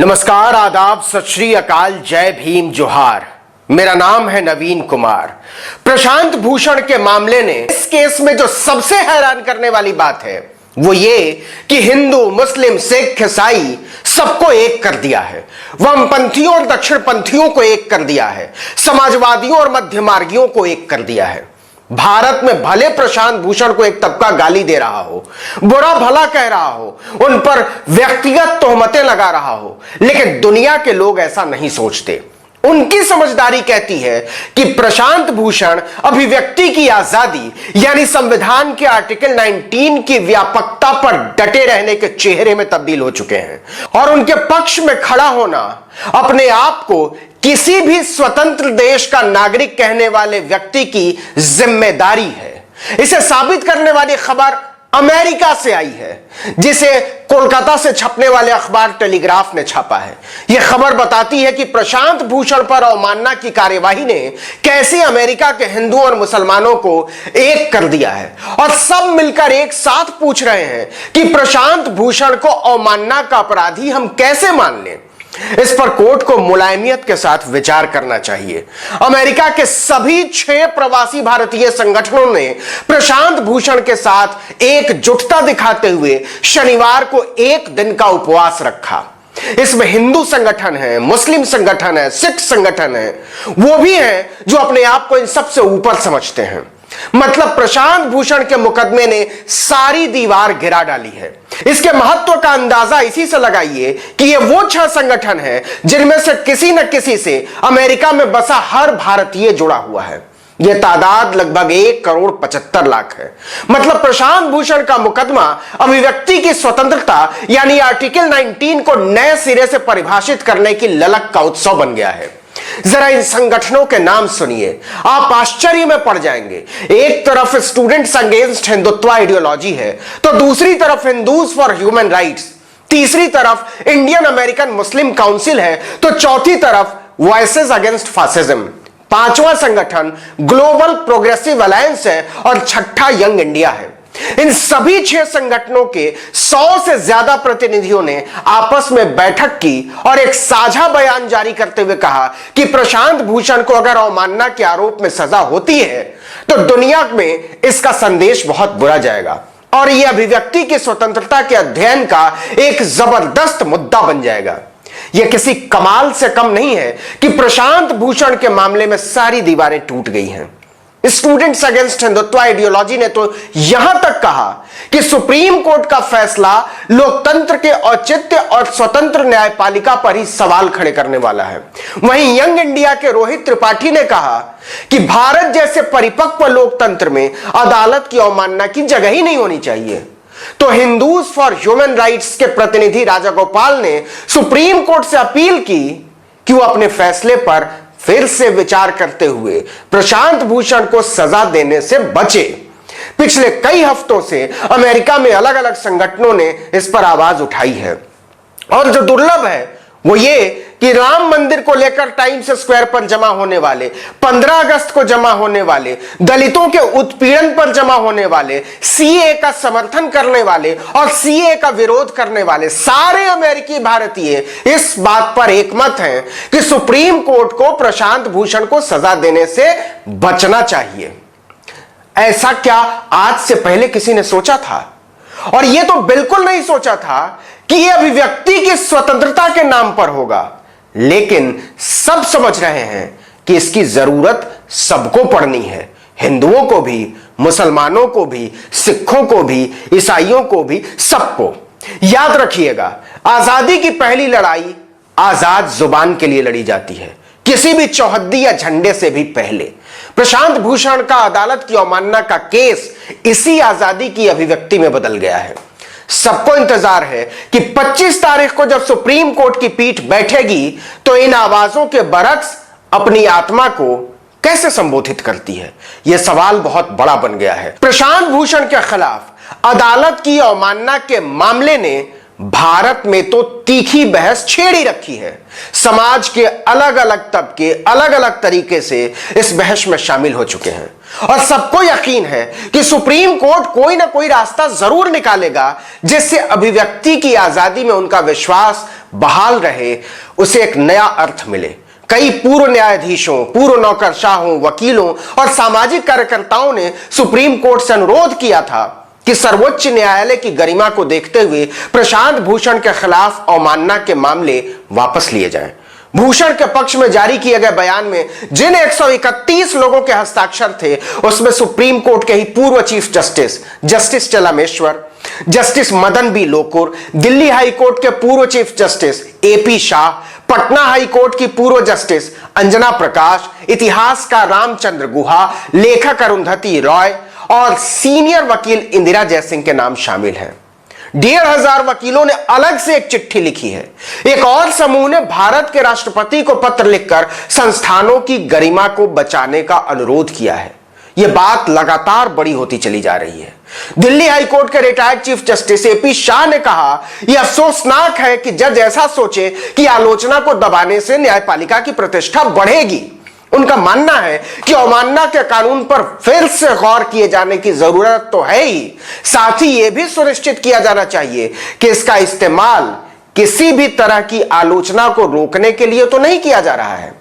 नमस्कार, आदाब, सत श्री अकाल, जय भीम, जोहार। मेरा नाम है नवीन कुमार। प्रशांत भूषण के मामले ने इस केस में जो सबसे हैरान करने वाली बात है वो ये कि हिंदू, मुस्लिम, सिख, ईसाई सबको एक कर दिया है। वामपंथियों और दक्षिणपंथियों को एक कर दिया है। समाजवादियों और मध्यमार्गियों को एक कर दिया है। भारत में भले प्रशांत भूषण को एक तबका गाली दे रहा हो, बुरा भला कह रहा हो, उन पर व्यक्तिगत तोहमतें लगा रहा हो, लेकिन दुनिया के लोग ऐसा नहीं सोचते। उनकी समझदारी कहती है कि प्रशांत भूषण अभिव्यक्ति की आजादी यानी संविधान के आर्टिकल 19 की व्यापकता पर डटे रहने के चेहरे में तब्दील हो चुके हैं और उनके पक्ष में खड़ा होना अपने आप को किसी भी स्वतंत्र देश का नागरिक कहने वाले व्यक्ति की जिम्मेदारी है। इसे साबित करने वाली खबर अमेरिका से आई है, जिसे कोलकाता से छपने वाले अखबार टेलीग्राफ ने छापा है। यह खबर बताती है कि प्रशांत भूषण पर अवमानना की कार्यवाही ने कैसे अमेरिका के हिंदुओं और मुसलमानों को एक कर दिया है और सब मिलकर एक साथ पूछ रहे हैं कि प्रशांत भूषण को अवमानना का अपराधी हम कैसे मान लें। इस पर कोर्ट को मुलायमियत के साथ विचार करना चाहिए। अमेरिका के सभी 6 प्रवासी भारतीय संगठनों ने प्रशांत भूषण के साथ एकजुटता दिखाते हुए शनिवार को एक दिन का उपवास रखा। इसमें हिंदू संगठन है, मुस्लिम संगठन है, सिख संगठन है, वो भी हैं जो अपने आप को इन सबसे ऊपर समझते हैं। मतलब प्रशांत भूषण के मुकदमे ने सारी दीवार गिरा डाली है। इसके महत्व का अंदाजा इसी से लगाइए कि ये वो 6 संगठन हैं जिनमें से किसी न किसी से अमेरिका में बसा हर भारतीय जुड़ा हुआ है। यह तादाद लगभग 1,75,00,000 है। मतलब प्रशांत भूषण का मुकदमा अभिव्यक्ति की स्वतंत्रता यानी आर्टिकल 19 को नए सिरे से परिभाषित करने की ललक का उत्सव बन गया है। जरा इन संगठनों के नाम सुनिए, आप आश्चर्य में पड़ जाएंगे। एक तरफ स्टूडेंट्स अगेंस्ट हिंदुत्व आइडियोलॉजी है, तो दूसरी तरफ हिंदूज फॉर ह्यूमन राइट्स, तीसरी तरफ इंडियन अमेरिकन मुस्लिम काउंसिल है, तो चौथी तरफ वॉइसेस अगेंस्ट फासिज्म, पांचवा संगठन ग्लोबल प्रोग्रेसिव अलायंस है और छठा यंग इंडिया है। इन सभी 6 संगठनों के 100 से ज्यादा प्रतिनिधियों ने आपस में बैठक की और एक साझा बयान जारी करते हुए कहा कि प्रशांत भूषण को अगर अवमानना के आरोप में सजा होती है तो दुनिया में इसका संदेश बहुत बुरा जाएगा और यह अभिव्यक्ति की स्वतंत्रता के अध्ययन का एक जबरदस्त मुद्दा बन जाएगा। यह किसी कमाल से कम नहीं है कि प्रशांत भूषण के मामले में सारी दीवारें टूट गई हैं। स्टूडेंट्स अगेंस्ट हिंदुत्व आइडियोलॉजी ने तो यहां तक कहा कि सुप्रीम कोर्ट का फैसला लोकतंत्र के औचित्य और स्वतंत्र न्यायपालिका पर ही सवाल खड़े करने वाला है। वहीं यंग इंडिया के रोहित त्रिपाठी ने कहा कि भारत जैसे परिपक्व लोकतंत्र में अदालत की अवमानना की जगह ही नहीं होनी चाहिए। तो हिंदूज फॉर ह्यूमन राइट्स के प्रतिनिधि राजा गोपाल ने सुप्रीम कोर्ट से अपील की कि वो अपने फैसले पर फिर से विचार करते हुए प्रशांत भूषण को सजा देने से बचे। पिछले कई हफ्तों से अमेरिका में अलग अलग संगठनों ने इस पर आवाज उठाई है और जो दुर्लभ है वो ये कि राम मंदिर को लेकर टाइम्स स्क्वायर पर जमा होने वाले, 15 अगस्त को जमा होने वाले, दलितों के उत्पीड़न पर जमा होने वाले, सीए का समर्थन करने वाले और सीए का विरोध करने वाले सारे अमेरिकी भारतीय इस बात पर एकमत हैं कि सुप्रीम कोर्ट को प्रशांत भूषण को सजा देने से बचना चाहिए। ऐसा क्या आज से पहले किसी ने सोचा था? और यह तो बिल्कुल नहीं सोचा था कि यह अभिव्यक्ति की स्वतंत्रता के नाम पर होगा, लेकिन सब समझ रहे हैं कि इसकी जरूरत सबको पड़नी है, हिंदुओं को भी, मुसलमानों को भी, सिखों को भी, ईसाइयों को भी, सबको। याद रखिएगा, आजादी की पहली लड़ाई आजाद जुबान के लिए लड़ी जाती है, किसी भी चौहद्दी या झंडे से भी पहले। प्रशांत भूषण का अदालत की अवमानना का केस इसी आजादी की अभिव्यक्ति में बदल गया है। सबको इंतजार है कि 25 तारीख को जब सुप्रीम कोर्ट की पीठ बैठेगी तो इन आवाजों के बरक्स अपनी आत्मा को कैसे संबोधित करती है। यह सवाल बहुत बड़ा बन गया है। प्रशांत भूषण के खिलाफ अदालत की अवमानना के मामले ने भारत में तो तीखी बहस छेड़ ही रखी है। समाज के अलग अलग तबके अलग अलग तरीके से इस बहस में शामिल हो चुके हैं और सबको यकीन है कि सुप्रीम कोर्ट कोई ना कोई रास्ता जरूर निकालेगा जिससे अभिव्यक्ति की आजादी में उनका विश्वास बहाल रहे, उसे एक नया अर्थ मिले। कई पूर्व न्यायाधीशों, पूर्व नौकरशाहों, वकीलों और सामाजिक कार्यकर्ताओं ने सुप्रीम कोर्ट से अनुरोध किया था कि सर्वोच्च न्यायालय की गरिमा को देखते हुए प्रशांत भूषण के खिलाफ अवमानना के मामले वापस लिए जाएं। भूषण के पक्ष में जारी किए गए बयान में जिन 131 लोगों के हस्ताक्षर थे, उसमें सुप्रीम कोर्ट के ही पूर्व chief justice Chelameswar, justice Madan B Lokur, Delhi high court के पूर्व चीफ जस्टिस AP शाह, पटना हाई कोर्ट की पूर्व जस्टिस अंजना प्रकाश, इतिहासकार रामचंद्र गुहा, लेखक अरुंधति रॉय और सीनियर वकील इंदिरा जयसिंह के नाम शामिल हैं। 1,500 वकीलों ने अलग से एक चिट्ठी लिखी है। एक और समूह ने भारत के राष्ट्रपति को पत्र लिखकर संस्थानों की गरिमा को बचाने का अनुरोध किया है। यह बात लगातार बड़ी होती चली जा रही है। दिल्ली हाई कोर्ट के retired chief justice AP Shah ने कहा, यह अफसोसनाक है कि जज ऐसा सोचे कि आलोचना को दबाने से न्यायपालिका की प्रतिष्ठा बढ़ेगी। उनका मानना है कि अवमानना के कानून पर फिर से गौर किए जाने की जरूरत तो है ही, साथ ही यह भी सुनिश्चित किया जाना चाहिए कि इसका इस्तेमाल किसी भी तरह की आलोचना को रोकने के लिए तो नहीं किया जा रहा है।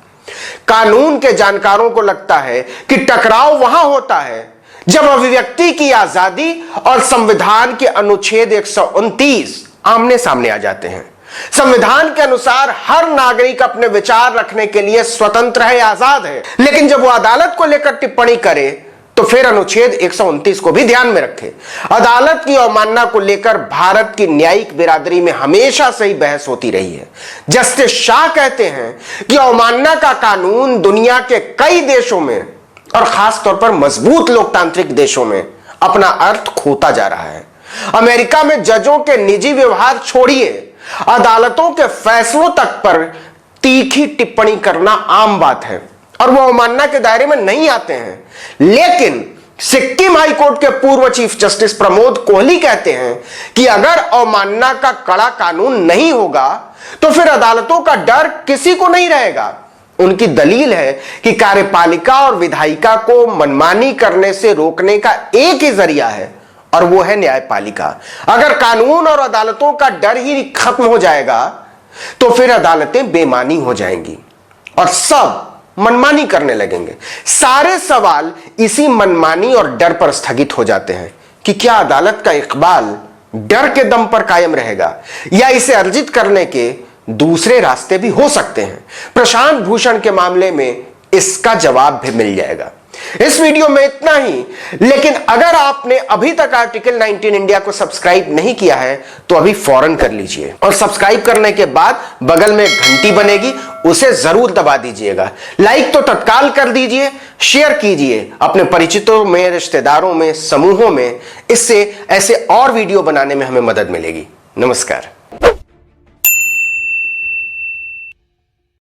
कानून के जानकारों को लगता है कि टकराव वहां होता है जब अभिव्यक्ति की आजादी और संविधान के अनुच्छेद 129 आमने सामने आ जाते हैं। संविधान के अनुसार हर नागरिक अपने विचार रखने के लिए स्वतंत्र है, आजाद है, लेकिन जब वो अदालत को लेकर टिप्पणी करे तो फिर अनुच्छेद 129 को भी ध्यान में रखे। अदालत की अवमानना को लेकर भारत की न्यायिक बिरादरी में हमेशा से ही बहस होती रही है। जस्टिस शाह कहते हैं कि अवमानना का कानून दुनिया के कई देशों में और खासतौर पर मजबूत लोकतांत्रिक देशों में अपना अर्थ खोता जा रहा है। अमेरिका में जजों के निजी व्यवहार छोड़िए, अदालतों के फैसलों तक पर तीखी टिप्पणी करना आम बात है और वो अवमानना के दायरे में नहीं आते हैं। लेकिन सिक्किम हाई कोर्ट के पूर्व चीफ जस्टिस प्रमोद कोहली कहते हैं कि अगर अवमानना का कड़ा कानून नहीं होगा तो फिर अदालतों का डर किसी को नहीं रहेगा। उनकी दलील है कि कार्यपालिका और विधायिका को मनमानी करने से रोकने का एक ही जरिया है और वो है न्यायपालिका। अगर कानून और अदालतों का डर ही खत्म हो जाएगा तो फिर अदालतें बेमानी हो जाएंगी और सब मनमानी करने लगेंगे। सारे सवाल इसी मनमानी और डर पर स्थगित हो जाते हैं कि क्या अदालत का इकबाल डर के दम पर कायम रहेगा या इसे अर्जित करने के दूसरे रास्ते भी हो सकते हैं। प्रशांत भूषण के मामले में इसका जवाब भी मिल जाएगा। इस वीडियो में इतना ही, लेकिन अगर आपने अभी तक आर्टिकल 19 इंडिया को सब्सक्राइब नहीं किया है तो अभी फौरन कर लीजिए और सब्सक्राइब करने के बाद बगल में एक घंटी बनेगी, उसे जरूर दबा दीजिएगा। लाइक तो तत्काल कर दीजिए, शेयर कीजिए अपने परिचितों में, रिश्तेदारों में, समूहों में। इससे ऐसे और वीडियो बनाने में हमें मदद मिलेगी। नमस्कार।